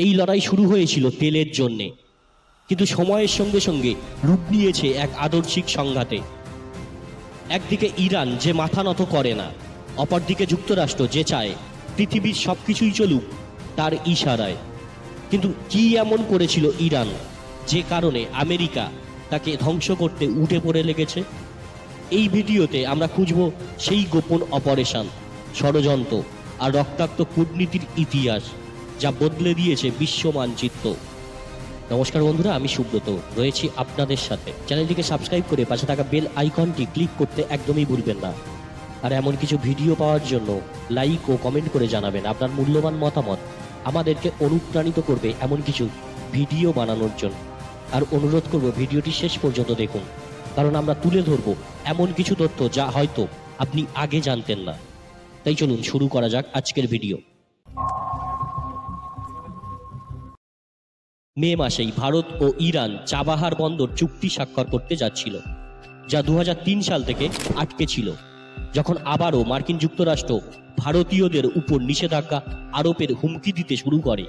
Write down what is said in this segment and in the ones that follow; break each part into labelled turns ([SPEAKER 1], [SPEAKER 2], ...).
[SPEAKER 1] এই লড়াই শুরু হয়েছিল তেলের জন্যে, কিন্তু সময়ের সঙ্গে সঙ্গে রূপ নিয়েছে এক আদর্শিক সংঘাতে। একদিকে ইরান যে মাথা নত করে না, অপরদিকে যুক্তরাষ্ট্র যে চায় পৃথিবীর সবকিছুই চলুক তার ইশারায়। কিন্তু কি এমন করেছিল ইরান যে কারণে আমেরিকা তাকে ধ্বংস করতে উঠে পড়ে লেগেছে? এই ভিডিওতে আমরা খুঁজব সেই গোপন অপারেশন, ষড়যন্ত্র আর রক্তাক্ত কূটনীতির ইতিহাস যা বদলে দিয়েছে বিশ্ব মানচিত্র। নমস্কার বন্ধুরা, আমি সুব্রত রয়েছি আপনাদের সাথে। চ্যানেলটিকে সাবস্ক্রাইব করে পাশে থাকা বেল আইকনটি ক্লিক করতে একদমই ভুলবেন না। আর এমন কিছু ভিডিও পাওয়ার জন্য লাইক ও কমেন্ট করে জানাবেন আপনার মূল্যবান মতামত। আমাদেরকে অনুপ্রাণিত করবে এমন কিছু ভিডিও বানানোর জন্য। আর অনুরোধ করব ভিডিওটি শেষ পর্যন্ত দেখুন, কারণ আমরা তুলে ধরব এমন কিছু তথ্য যা হয়তো আপনি আগে জানতেন না। তাই চলুন শুরু করা যাক আজকের ভিডিও। মে মাসেই ভারত ও ইরান চাবাহার বন্দর চুক্তি স্বাক্ষর করতে যাচ্ছিল, যা 2003 সাল থেকে আটকে ছিল, যখন আবারও মার্কিন যুক্তরাষ্ট্র ভারতীয়দের উপর নিষেধাজ্ঞা আরোপের হুমকি দিতে শুরু করে।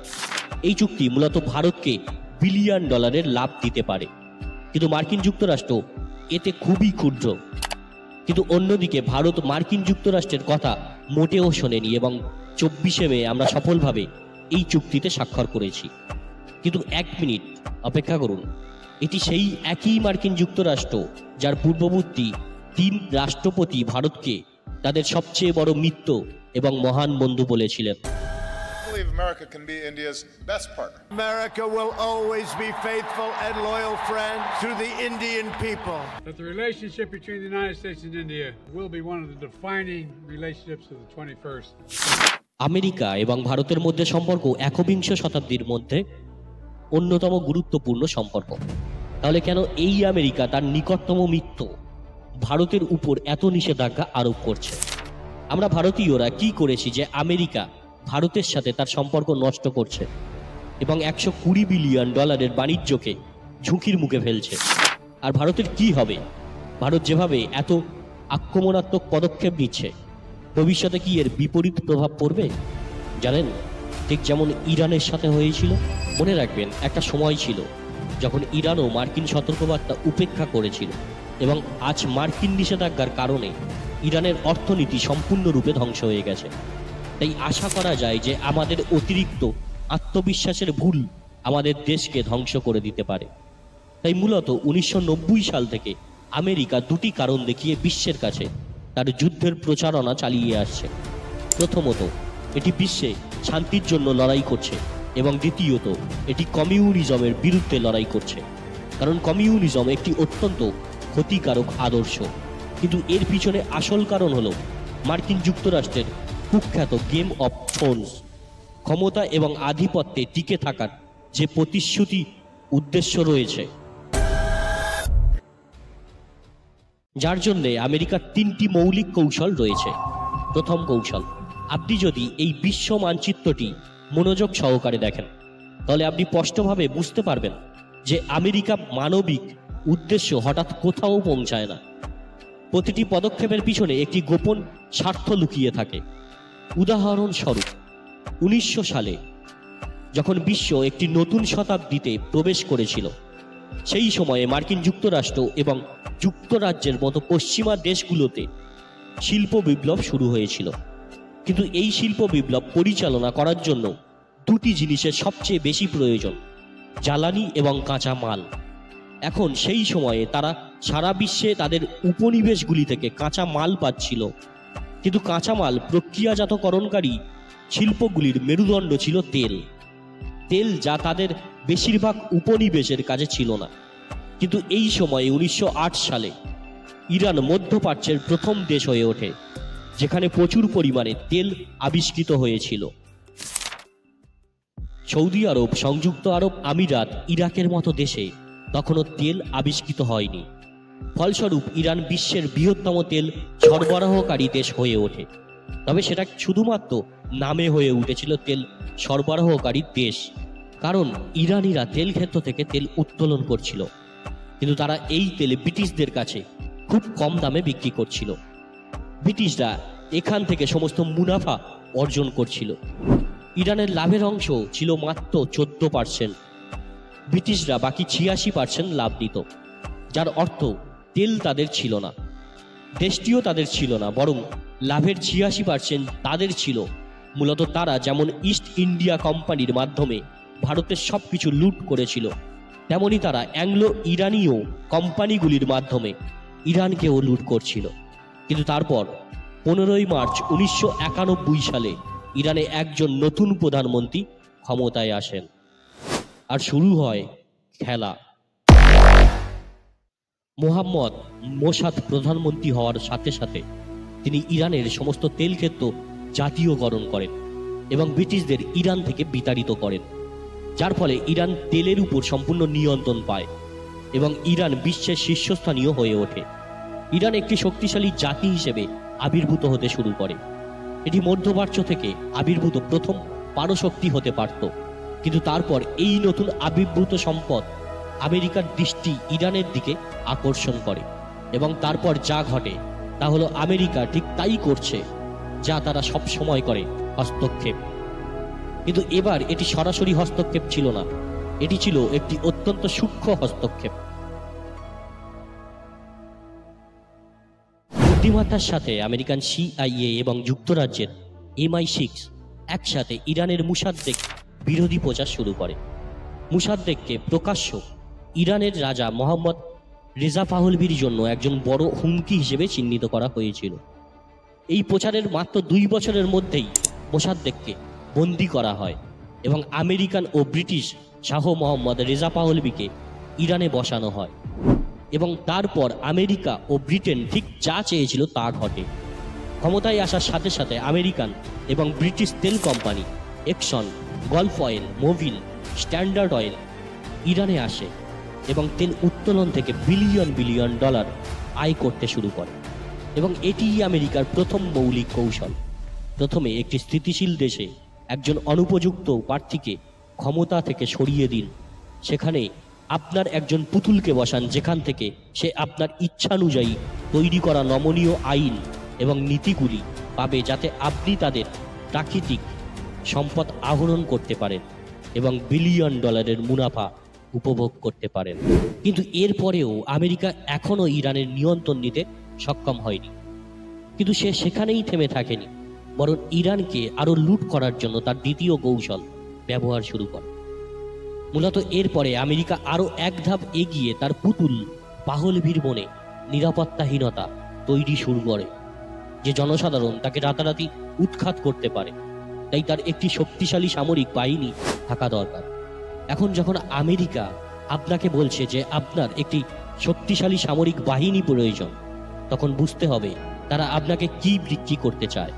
[SPEAKER 1] এই চুক্তি মূলত ভারতকে $1 বিলিয়ন লাভ দিতে পারে, কিন্তু মার্কিন যুক্তরাষ্ট্র এতে খুবই ক্ষুব্ধ। কিন্তু অন্যদিকে ভারত মার্কিন যুক্তরাষ্ট্রের কথা মোটেও শোনেনি এবং 24শে মে আমরা সফলভাবে এই চুক্তিতে স্বাক্ষর করেছি। কিন্তু এক মিনিট অপেক্ষা করুন, এটি সেই একই মার্কিন যুক্তরাষ্ট্র যার পূর্ববর্তী 3 রাষ্ট্রপতি ভারতকে তাদের সবচেয়ে বড় মিত্র এবং মহান বন্ধু বলেছিলেন।
[SPEAKER 2] America can be India's best partner.
[SPEAKER 3] America will always be faithful and loyal friend to the Indian people.
[SPEAKER 4] That the relationship between the United States and India will be one of the defining relationships of the 21st.
[SPEAKER 1] America এবং ভারতের মধ্যে সম্পর্ক একবিংশ শতাব্দীর মধ্যে অন্যতম গুরুত্বপূর্ণ সম্পর্ক। তাহলে কেন এই আমেরিকা তার নিকটতম মিত্র ভারতের উপর এত নিষেধাজ্ঞা আরোপ করছে? আমরা ভারতীয়রা কি করেছি যে আমেরিকা ভারতের সাথে তার সম্পর্ক নষ্ট করছে এবং $120 বিলিয়ন বাণিজ্যকে ঝুঁকির মুখে ফেলছে? আর ভারতের কি হবে? ভারত যেভাবে এত আক্রমণাত্মক পদক্ষেপ নিচ্ছে, ভবিষ্যতে কি এর বিপরীত প্রভাব পড়বে? জানেন, ঠিক যেমন ইরানের সাথে হয়েছিল। মনে রাখবেন, একটা সময় ছিল যখন ইরানও মার্কিন সতর্কবার্তা উপেক্ষা করেছিল এবং আজ মার্কিন নিষেধাজ্ঞার কারণে ইরানের অর্থনীতি সম্পূর্ণরূপে ধ্বংস হয়ে গেছে। তাই আশা করা যায় যে আমাদের অতিরিক্ত আত্মবিশ্বাসের ভুল আমাদের দেশকে ধ্বংস করে দিতে পারে। তাই মূলত 1990 সাল থেকে আমেরিকা দুটি কারণ দেখিয়ে বিশ্বের কাছে তার যুদ্ধের প্রচারণা চালিয়ে আসছে। প্রথমত, এটি বিশ্বে শান্তির জন্য লড়াই করছে এবং দ্বিতীয়ত, এটি কমিউনিজমের বিরুদ্ধে লড়াই করছে, কারণ কমিউনিজম একটি অত্যন্ত ক্ষতিকারক আদর্শ। কিন্তু এর পিছনে আসল কারণ হলো মার্কিন যুক্তরাষ্ট্রের কুখ্যাত গেম অফ থ্রোনস, ক্ষমতা এবং আধিপত্যে টিকে থাকার যে প্রতিশ্রুতি উদ্দেশ্য রয়েছে, যার জন্য আমেরিকার 3টি মৌলিক কৌশল রয়েছে। প্রথম কৌশল, আপনি যদি এই বিশ্ব মানচিত্রটি মনোযোগ সহকারে দেখেন, তাহলে আপনি স্পষ্টভাবে বুঝতে পারবেন যে আমেরিকা মানবিক উদ্দেশ্য হঠাৎ কোথাও পৌঁছায় না। প্রতিটি পদক্ষেপের পিছনে একটি গোপন স্বার্থ লুকিয়ে থাকে। উদাহরণস্বরূপ, 1900 সালে যখন বিশ্ব একটি নতুন শতাব্দীতে প্রবেশ করেছিল, সেই সময়ে মার্কিন যুক্তরাষ্ট্র এবং যুক্তরাজ্যের মতো পশ্চিমা দেশগুলোতে শিল্প বিপ্লব শুরু হয়েছিল। কিন্তু এই শিল্প বিপ্লব পরিচালনা করার জন্য দুটি জিনিসের সবচেয়ে বেশি প্রয়োজন: জ্বালানি এবং কাঁচা মাল। এখন সেই সময়ে তারা সারা বিশ্বে তাদের উপনিবেশগুলি থেকে কাঁচা মাল পাচ্ছিল, কিন্তু কাঁচামাল প্রক্রিয়াজাতকরণকারী শিল্পগুলির মেরুদণ্ড ছিল তেল, যা তাদের বেশিরভাগ উপনিবেশের কাজে ছিল না। কিন্তু এই সময়ে 1908 সালে ইরান মধ্যপ্রাচ্যের প্রথম দেশ হয়ে ওঠে যেখানে প্রচুর পরিমাণে তেল আবিষ্কৃত হয়েছিল। সৌদি আরব, সংযুক্ত আরব আমিরাত, ইরাকের মতো দেশে তখনও তেল আবিষ্কৃত হয়নি। ফলস্বরূপ ইরান বিশ্বের বৃহত্তম তেল সরবরাহকারী দেশ হয়ে ওঠে। তবে সেটা শুধুমাত্র নামে হয়ে উঠেছিল তেল সরবরাহকারী দেশ, কারণ ইরানিরা তেল ক্ষেত্র থেকে তেল উত্তোলন করছিল, কিন্তু তারা এই তেল ব্রিটিশদের কাছে খুব কম দামে বিক্রি করছিল। ব্রিটিশরা এখান থেকে সমস্ত মুনাফা অর্জন করছিল। ইরানের লাভের অংশ ছিল মাত্র 14%। ব্রিটিশরা বাকি 86% লাভ নিত, যার অর্থ তেল তাদের ছিল না, দেশটিও তাদের ছিল না, বরং লাভের 86% তাদের ছিল। মূলত তারা যেমন ইস্ট ইন্ডিয়া কোম্পানির মাধ্যমে ভারতের সব কিছু লুট করেছিল, তেমনি তারা অ্যাংলো ইরানীয় কোম্পানিগুলির মাধ্যমে ইরানকেও লুট করছিল। কিন্তু তারপর 15ই মার্চ 1991 সালে ইরানে একজন নতুন প্রধানমন্ত্রী ক্ষমতায় আসেন, আর শুরু হয় খেলা। মোহাম্মদ মোসাদ প্রধানমন্ত্রী হওয়ার সাথে সাথে তিনি ইরানের সমস্ত তেল ক্ষেত্র জাতীয়করণ করেন এবং ব্রিটিশদের ইরান থেকে বিতাড়িত করেন, যার ফলে ইরান তেলের উপর সম্পূর্ণ নিয়ন্ত্রণ পায় এবং ইরান বিশ্বের শীর্ষস্থানীয় হয়ে ওঠে। ইরান একটি শক্তিশালী জাতি হিসেবে আবির্ভূত হতে শুরু করে। এটি মধ্যপ্রাচ্য থেকে আবির্ভূত প্রথম পারশক্তি হতে পারত, কিন্তু তারপর এই নতুন আবির্ভূত সম্পদ আমেরিকার দৃষ্টি ইরানের দিকে আকর্ষণ করে এবং তারপর যা ঘটে তা হলো আমেরিকা ঠিক তাই করছে যা তারা সব সময় করে, হস্তক্ষেপ। কিন্তু এবার এটি সরাসরি হস্তক্ষেপ ছিল না, এটি ছিল একটি অত্যন্ত সূক্ষ্ম হস্তক্ষেপ। বুদ্ধিমত্তার সাথে আমেরিকান CIA এবং যুক্তরাজ্যের MI6 একসাথে ইরানের মুসাদ্দেক বিরোধী প্রচার শুরু করে। মুসাদ্দেককে প্রকাশ্য ইরানের রাজা মোহাম্মদ রেজা পাহলভির জন্য একজন বড় হুমকি হিসেবে চিহ্নিত করা হয়েছিল। এই প্রচারের মাত্র 2 বছরের মধ্যেই মোসাদ্দেককে বন্দী করা হয় এবং আমেরিকান ও ব্রিটিশ শাহ মোহাম্মদ রেজা পাহলভিকে ইরানে বসানো হয় এবং তারপর আমেরিকা ও ব্রিটেন ঠিক যা চেয়েছিল তা ঘটে। ক্ষমতায় আসার সাথে সাথে আমেরিকান এবং ব্রিটিশ তেল company Exxon, Gulf Oil, Mobil, Standard Oil ইরানে আসে এবং তেল উত্তোলন থেকে বিলিয়ন বিলিয়ন ডলার আয় করতে শুরু করে এবং এটিই আমেরিকার প্রথম মৌলিক কৌশল। প্রথমে একটি স্থিতিশীল দেশে একজন অনুপযুক্ত প্রার্থীকে ক্ষমতা থেকে সরিয়ে দিন, সেখানে আপনার একজন পুতুলকে বসান যেখান থেকে সে আপনার ইচ্ছানুযায়ী তৈরি করা নমনীয় আইন এবং নীতিগুলি পাবে, যাতে আপনি তাদের প্রাকৃতিক সম্পদ আহরণ করতে পারেন এবং বিলিয়ন ডলারের মুনাফা উপভোগ করতে পারেন। কিন্তু এরপরেও আমেরিকা এখনও ইরানের নিয়ন্ত্রণ নিতে সক্ষম হয়নি। কিন্তু সে সেখানেই থেমে থাকেনি, বরং ইরানকে আরও লুট করার জন্য তার দ্বিতীয় কৌশল ব্যবহার শুরু করে। মূলত এরপরে আমেরিকা আরও এক ধাপ এগিয়ে তার পুতুল পাহলভির মনে নিরাপত্তাহীনতা তৈরি শুরু করে, যে জনসাধারণ তাকে রাতারাতি উৎখাত করতে পারে। তাই তার একটি শক্তিশালী সামরিক বাহিনী থাকা দরকার। এখন যখন আমেরিকা আপনাকে বলছে যে আপনার একটি শক্তিশালী সামরিক বাহিনী প্রয়োজন, তখন বুঝতে হবে তারা আপনাকে কি বিক্রি করতে চায়।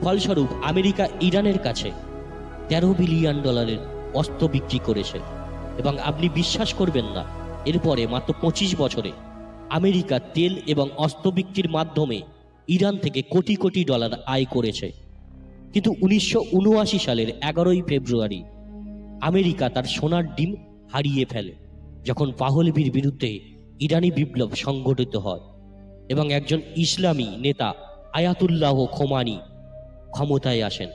[SPEAKER 1] ফলস্বরূপ আমেরিকা ইরানের কাছে 13 বিলিয়ন ডলারের অস্ত্র বিক্রি করেছে এবং আপনি বিশ্বাস করবেন না, এরপরে মাত্র 25 বছরে আমেরিকা তেল এবং অস্ত্র বিক্রির মাধ্যমে ইরান থেকে কোটি কোটি ডলার আয় করেছে। কিন্তু 1979 সালের 11ই ফেব্রুয়ারি আমেরিকা তার সোনার ডিম হারিয়ে ফেলে, যখন পাহলভির বিরুদ্ধে ইরানি বিপ্লব সংগঠিত হয় এবং একজন ইসলামী নেতা আয়াতুল্লাহ খোমানি ক্ষমতায় আসেন।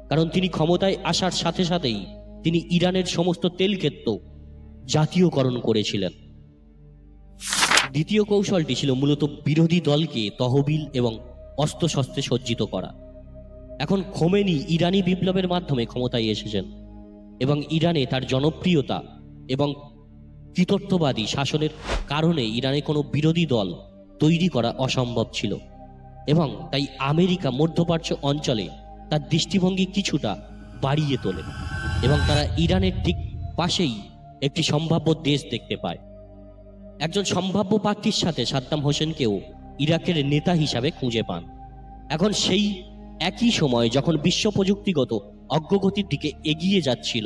[SPEAKER 1] কারণ তিনি ক্ষমতায় আসার সাথে সাথেই তিনি ইরানের সমস্ত তেল ক্ষেত্র জাতীয়করণ করেছিলেন। দ্বিতীয় কৌশলটি ছিল মূলত বিরোধী দলকে তহবিল এবং অস্ত্রশস্ত্রে সজ্জিত করা। এখন খোমেনি ইরানি বিপ্লবের মাধ্যমে ক্ষমতায় এসেছেন এবং ইরানে তার জনপ্রিয়তা এবং কৃতত্ববাদী শাসনের কারণে ইরানে কোনো বিরোধী দল তৈরি করা অসম্ভব ছিল এবং তাই আমেরিকা মধ্যপ্রাচ্য অঞ্চলে তার দৃষ্টিভঙ্গি কিছুটা বাড়িয়ে তোলে এবং তারা ইরানের ঠিক পাশেই একটি সম্ভাব্য দেশ দেখতে পায়। একজন সম্ভাব্য প্রার্থীর সাথে সাদ্দাম হোসেনকেও ইরাকের নেতা হিসাবে খুঁজে পান। এখন সেই একই সময় যখন বিশ্ব প্রযুক্তিগত অগ্রগতির দিকে এগিয়ে যাচ্ছিল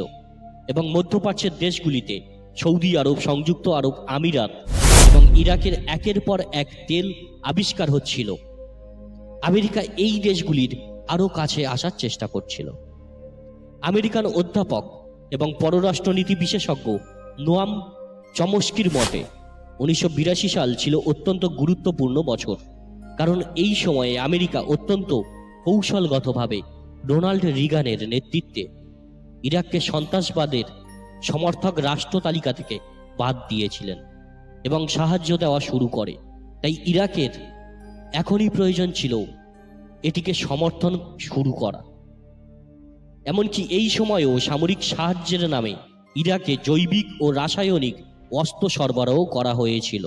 [SPEAKER 1] এবং মধ্যপ্রাচ্যের দেশগুলিতে সৌদি আরব, সংযুক্ত আরব আমিরাত এবং ইরাকের একের পর এক তেল আবিষ্কার হচ্ছিল, আমেরিকা এই দেশগুলির আরও কাছে আসার চেষ্টা করছিল। আমেরিকান অধ্যাপক এবং পররাষ্ট্রনীতি বিশেষজ্ঞ নোয়াম চমস্কির মতে 1982 সাল ছিল অত্যন্ত গুরুত্বপূর্ণ বছর, কারণ এই সময়ে আমেরিকা অত্যন্ত কৌশলগতভাবে রোনাল্ড রিগানের নেতৃত্বে ইরাককে সন্ত্রাসবাদের সমর্থক রাষ্ট্র তালিকা থেকে বাদ দিয়েছিলেন এবং সাহায্য দেওয়া শুরু করে। তাই ইরাকের এখনই প্রয়োজন ছিল এটিকে সমর্থন শুরু করা। এমনকি এই সময়েও সামরিক সাহায্যের নামে ইরাকে জৈবিক ও রাসায়নিক অস্ত্র সরবরাহ করা হয়েছিল।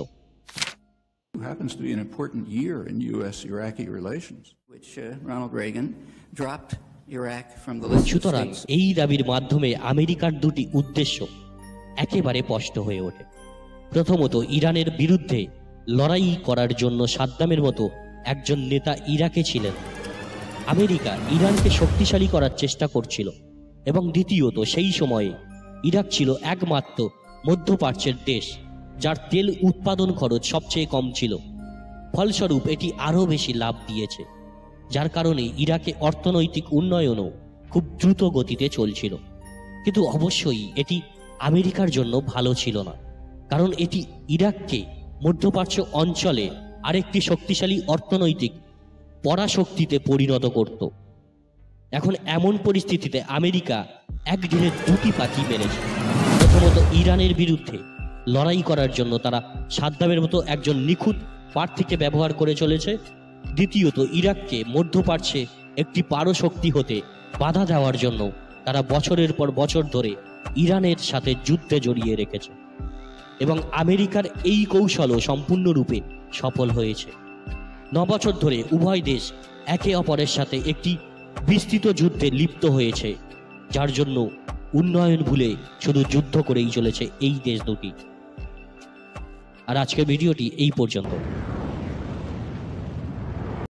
[SPEAKER 5] Happens to be an important year in U.S.-Iraqi relations, which Ronald Reagan dropped Iraq from the list of
[SPEAKER 1] সুতরাং
[SPEAKER 5] states.
[SPEAKER 1] এই দাবির মাধ্যমে আমেরিকার দুটি উদ্দেশ্য একেবারে স্পষ্ট হয়ে ওঠে। প্রথমত, ইরানের বিরুদ্ধে লড়াই করার জন্য সাদ্দামের মতো একজন নেতা ইরাকে ছিলেন। আমেরিকা ইরানকে শক্তিশালী করার চেষ্টা করছিল। এবং দ্বিতীয়ত, সেই সময়ে ইরাক ছিল একমাত্র মধ্যপ্রাচ্যের দেশ যার তেল উৎপাদন খরচ সবচেয়ে কম ছিল। ফলস্বরূপ এটি আরও বেশি লাভ দিয়েছে, যার কারণে ইরাকে অর্থনৈতিক উন্নয়নও খুব দ্রুত গতিতে চলছিল। কিন্তু অবশ্যই এটি আমেরিকার জন্য ভালো ছিল না, কারণ এটি ইরাককে মধ্যপ্রাচ্য অঞ্চলে আরেকটি শক্তিশালী অর্থনৈতিক পরাশক্তিতে পরিণত করত। এখন এমন পরিস্থিতিতে আমেরিকা এক ঢিলে দুটি পাখি মেরেছে। প্রথমত, ইরানের বিরুদ্ধে লড়াই করার জন্য তারা সাদ্দামের মতো একজন নিখুঁত প্রার্থীকে ব্যবহার করে চলেছে। দ্বিতীয়ত, ইরাককে মধ্যপ্রাচ্যে একটি পারশক্তি হতে বাধা দেওয়ার জন্য তারা বছরের পর বছর ধরে ইরানের সাথে যুদ্ধে জড়িয়ে রেখেছে এবং আমেরিকার এই কৌশলও সম্পূর্ণরূপে সফল হয়েছে। 9 বছর ধরে উভয় দেশ একে অপরের সাথে একটি বিস্তৃত যুদ্ধে লিপ্ত হয়েছে, যার জন্য উন্নয়ন ভুলে শুধু যুদ্ধ করেই চলেছে এই দেশ দুটি। আর আজকের ভিডিওটি এই পর্যন্ত।